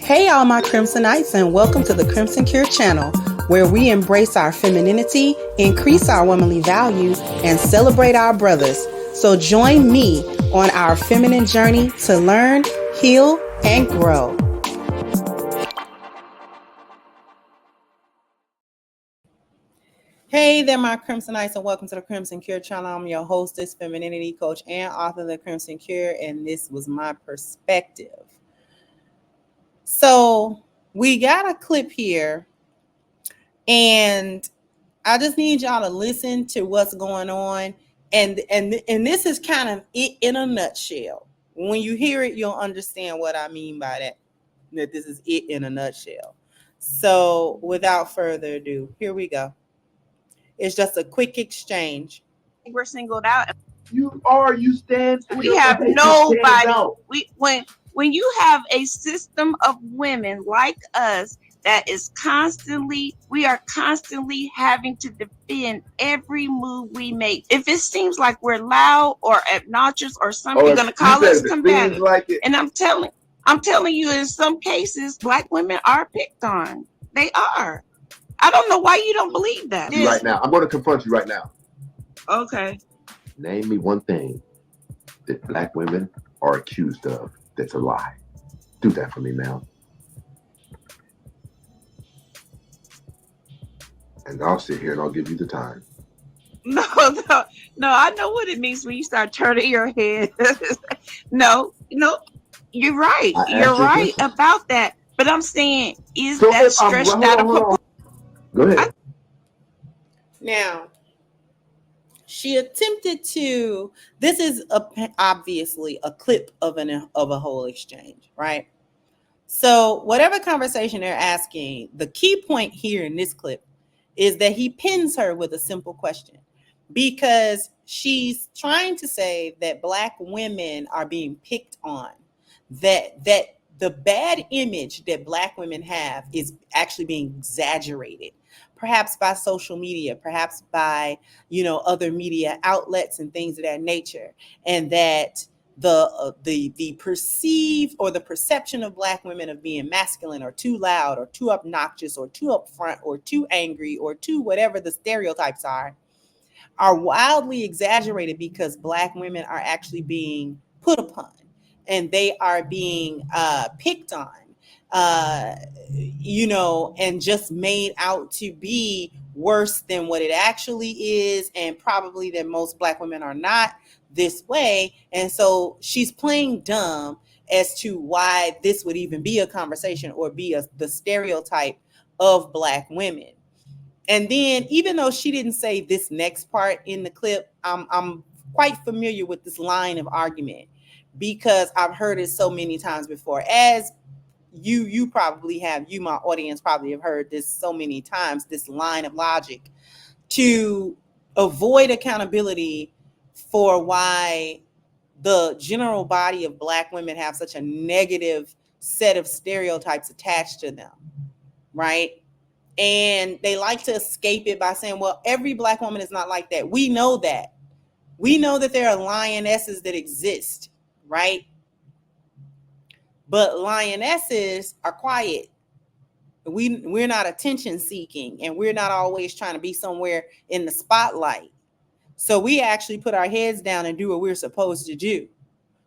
Hey, all my Crimsonites, and welcome to the Crimson Cure channel, where we embrace our femininity, increase our womanly value, and celebrate our brothers. So join me on our feminine journey to learn, heal, and grow. Hey there, my Crimsonites, and welcome to the Crimson Cure channel. I'm your hostess, femininity coach, and author of the Crimson Cure, and this was my perspective. So we got a clip here, and I just need y'all to listen to what's going on, and this is kind of it in a nutshell. When you hear it, you'll understand what I mean by that this is it in a nutshell. So without further ado, here we go. It's just a quick exchange. We're singled out. You stand. We have nobody. When you have a system of women like us that is we are constantly having to defend every move we make. If it seems like we're loud or obnoxious or something, you're gonna call us combative. And I'm telling you, in some cases, Black women are picked on. They are. I don't know why you don't believe that. Right now, I'm going to confront you right now. Okay. Name me one thing that Black women are accused of that's a lie. Do that for me now. And I'll sit here and I'll give you the time. No, I know what it means when you start turning your head. No, you're right. You're right about that. But I'm saying, is that stretched out of proportion? Go ahead. Now, she attempted to. This is obviously a clip of a whole exchange, right? So whatever conversation they're asking, the key point here in this clip is that he pins her with a simple question, because she's trying to say that Black women are being picked on, that the bad image that Black women have is actually being exaggerated, perhaps by social media, perhaps by, other media outlets and things of that nature. And that the perceived or the perception of Black women of being masculine or too loud or too obnoxious or too upfront or too angry or too whatever the stereotypes are wildly exaggerated, because Black women are actually being put upon and they are being picked on, and just made out to be worse than what it actually is. And probably that most Black women are not this way. And so she's playing dumb as to why this would even be a conversation or be the stereotype of Black women. And then, even though she didn't say this next part in the clip, I'm quite familiar with this line of argument, because I've heard it so many times before. As you probably have, my audience probably have heard this so many times, this line of logic to avoid accountability for why the general body of Black women have such a negative set of stereotypes attached to them, right? And they like to escape it by saying, well, every Black woman is not like that. We know that. We know that there are lionesses that exist, right? But lionesses are quiet. We're not attention seeking, and we're not always trying to be somewhere in the spotlight. So we actually put our heads down and do what we're supposed to do,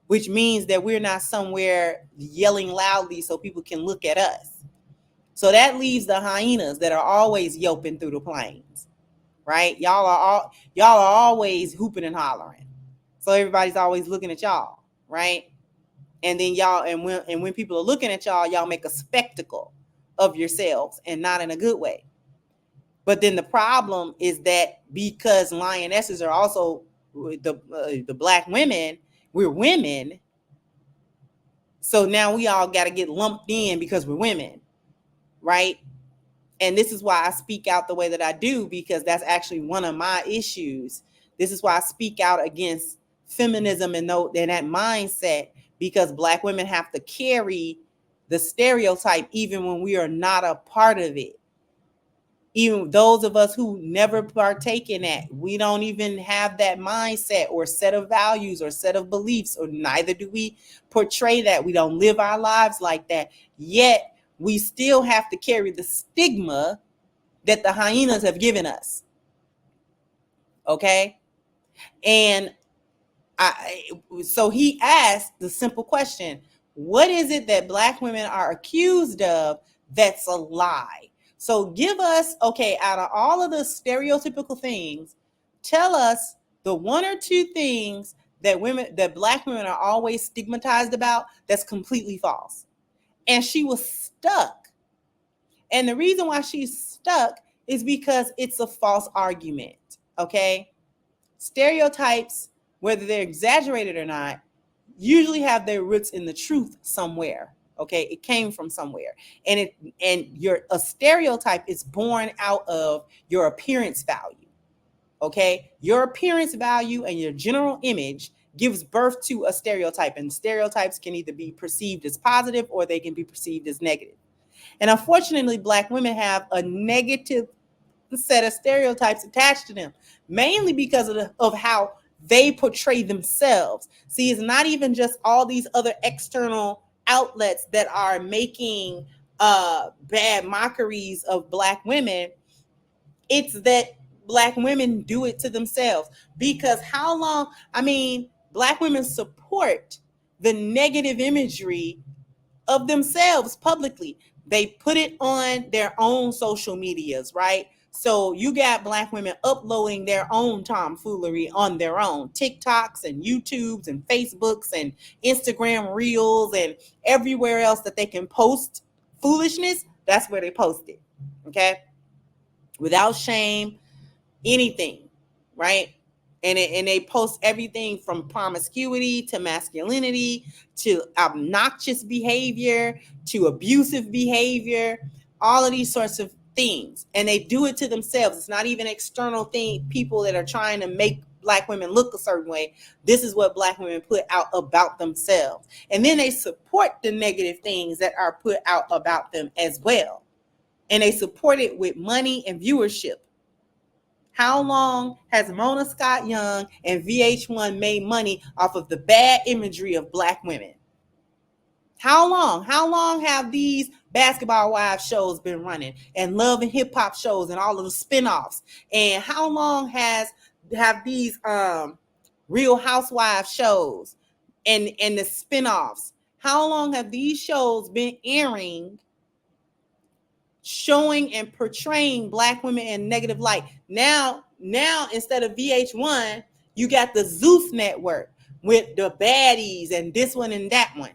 which means that we're not somewhere yelling loudly so people can look at us. So that leaves the hyenas that are always yelping through the plains, right? Y'all are always hooping and hollering. So everybody's always looking at y'all, right? And then when people are looking at y'all make a spectacle of yourselves, and not in a good way. But then the problem is that because lionesses are also the Black women, we're women. So now we all got to get lumped in because we're women, right? And this is why I speak out the way that I do, because that's actually one of my issues. This is why I speak out against feminism and that mindset, because Black women have to carry the stereotype even when we are not a part of it. Even those of us who never partake in that, we don't even have that mindset or set of values or set of beliefs, or neither do we portray that. We don't live our lives like that. Yet we still have to carry the stigma that the hyenas have given us. Okay? And so he asked the simple question, what is it that Black women are accused of that's a lie? So give us, okay, out of all of the stereotypical things, tell us the one or two things that Black women are always stigmatized about that's completely false. And she was stuck. And the reason why she's stuck is because it's a false argument. Okay? Stereotypes, whether they're exaggerated or not, usually have their roots in the truth somewhere. Okay, it came from somewhere, and a stereotype is born out of your appearance value. Okay, your appearance value and your general image gives birth to a stereotype, and stereotypes can either be perceived as positive or they can be perceived as negative. And unfortunately, Black women have a negative set of stereotypes attached to them, mainly because of how they portray themselves. See, it's not even just all these other external outlets that are making bad mockeries of Black women. It's that Black women do it to themselves. Because how long, Black women support the negative imagery of themselves publicly. They put it on their own social medias, right? So you got Black women uploading their own tomfoolery on their own TikToks and YouTubes and Facebooks and Instagram Reels and everywhere else that they can post foolishness. That's where they post it, okay? Without shame, anything, right? And they post everything from promiscuity to masculinity to obnoxious behavior to abusive behavior, all of these sorts of things. And they do it to themselves. It's not even external people that are trying to make Black women look a certain way. This is what Black women put out about themselves. And then they support the negative things that are put out about them as well. And they support it with money and viewership. How long has Mona Scott Young and VH1 made money off of the bad imagery of Black women? How long? How long have these Basketball Wives shows been running, and Love and Hip Hop shows and all of the spinoffs? And how long have these Real Housewives shows and the spinoffs? How long have these shows been airing, showing and portraying Black women in negative light? Now instead of VH1, you got the Zeus network with the baddies and this one and that one.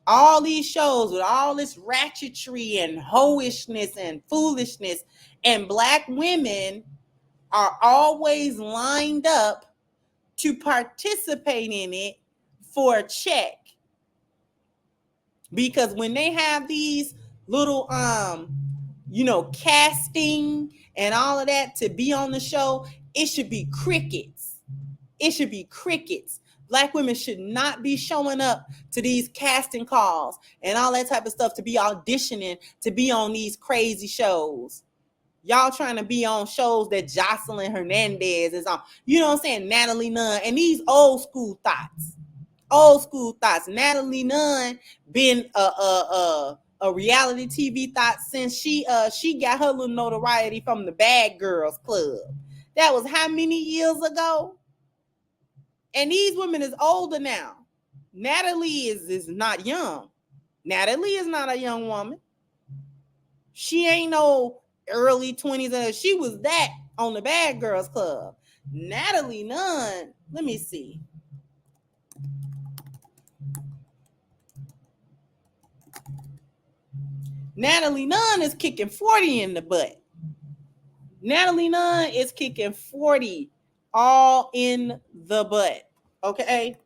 All these shows with all this ratchetry and hoishness and foolishness, and Black women are always lined up to participate in it for a check. Because when they have these little casting and all of that to be on the show, it should be crickets. It should be crickets. Black women should not be showing up to these casting calls and all that type of stuff to be auditioning to be on these crazy shows. Y'all trying to be on shows that Jocelyn Hernandez is on. You know what I'm saying? Natalie Nunn and these old school thoughts. Natalie Nunn been a reality TV thought since she got her little notoriety from the Bad Girls Club. That was how many years ago? And these women is older now. Natalie is not young. Natalie is not a young woman. She ain't no early 20s. She was that on the Bad Girls Club. Natalie Nunn, let me see. Natalie Nunn is kicking 40 in the butt. Natalie Nunn is kicking 40 all in the butt. Okay?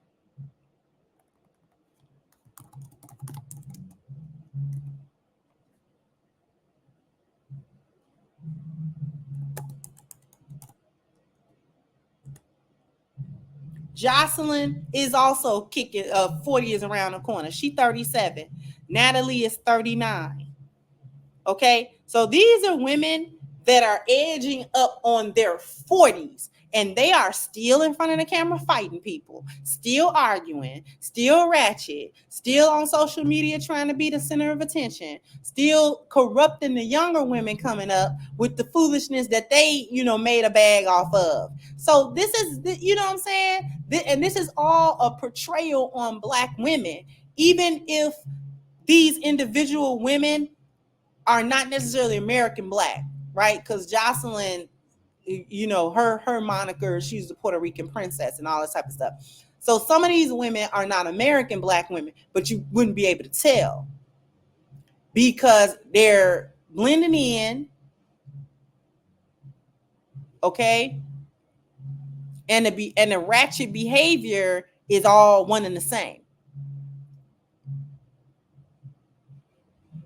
Jocelyn is also kicking 40 is around the corner. She 37. Natalie is 39. Okay? So these are women that are edging up on their 40s, and they are still in front of the camera fighting people, still arguing, still ratchet, still on social media trying to be the center of attention, still corrupting the younger women coming up with the foolishness that they, made a bag off of. So this is, what I'm saying? And this is all a portrayal on Black women, even if these individual women are not necessarily American Black, right? Because Jocelyn, her moniker, she's the Puerto Rican princess and all this type of stuff. So some of these women are not American Black women, but you wouldn't be able to tell because they're blending in, okay? And the ratchet behavior is all one and the same.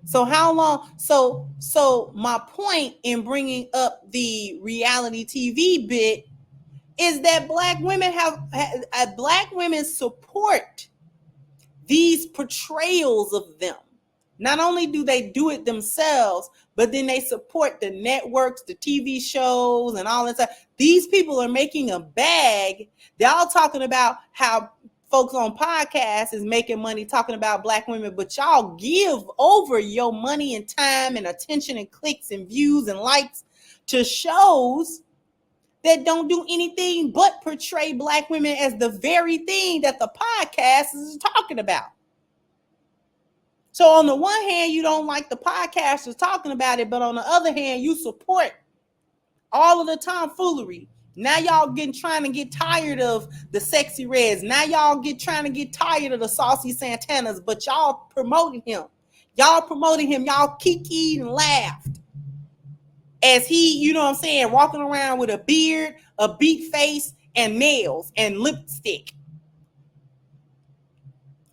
So how long? So my point in bringing up the reality TV bit is that Black women support these portrayals of them. Not only do they do it themselves, but then they support the networks, the TV shows, and all that stuff. These people are making a bag. They're all talking about how folks on podcasts is making money talking about Black women, but y'all give over your money and time and attention and clicks and views and likes to shows that don't do anything but portray Black women as the very thing that the podcast is talking about. So on the one hand, you don't like the podcasters talking about it, but on the other hand, you support all of the tomfoolery. Now y'all trying to get tired of the sexy reds. Now y'all trying to get tired of the saucy Santanas, but y'all promoting him. Y'all kikied and laughed as he, walking around with a beard, a beat face, and nails and lipstick.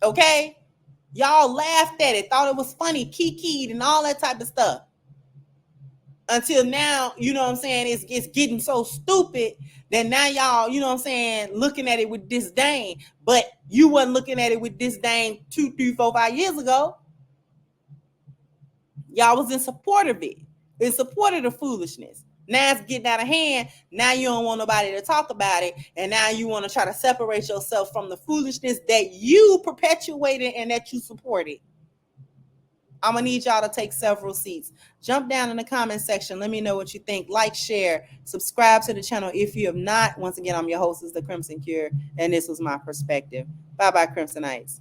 Okay? Y'all laughed at it, thought it was funny, kikied and all that type of stuff. Until now, it's getting so stupid that now y'all, looking at it with disdain. But you wasn't looking at it with disdain 2, 3, 4, 5 years ago. Y'all was in support of it. In support of the foolishness. Now it's getting out of hand. Now you don't want nobody to talk about it. And now you want to try to separate yourself from the foolishness that you perpetuated and that you supported. I'm going to need y'all to take several seats. Jump down in the comment section. Let me know what you think. Like, share, subscribe to the channel if you have not. Once again, I'm your host, is the Crimson Cure, and this was my perspective. Bye-bye, Crimsonites.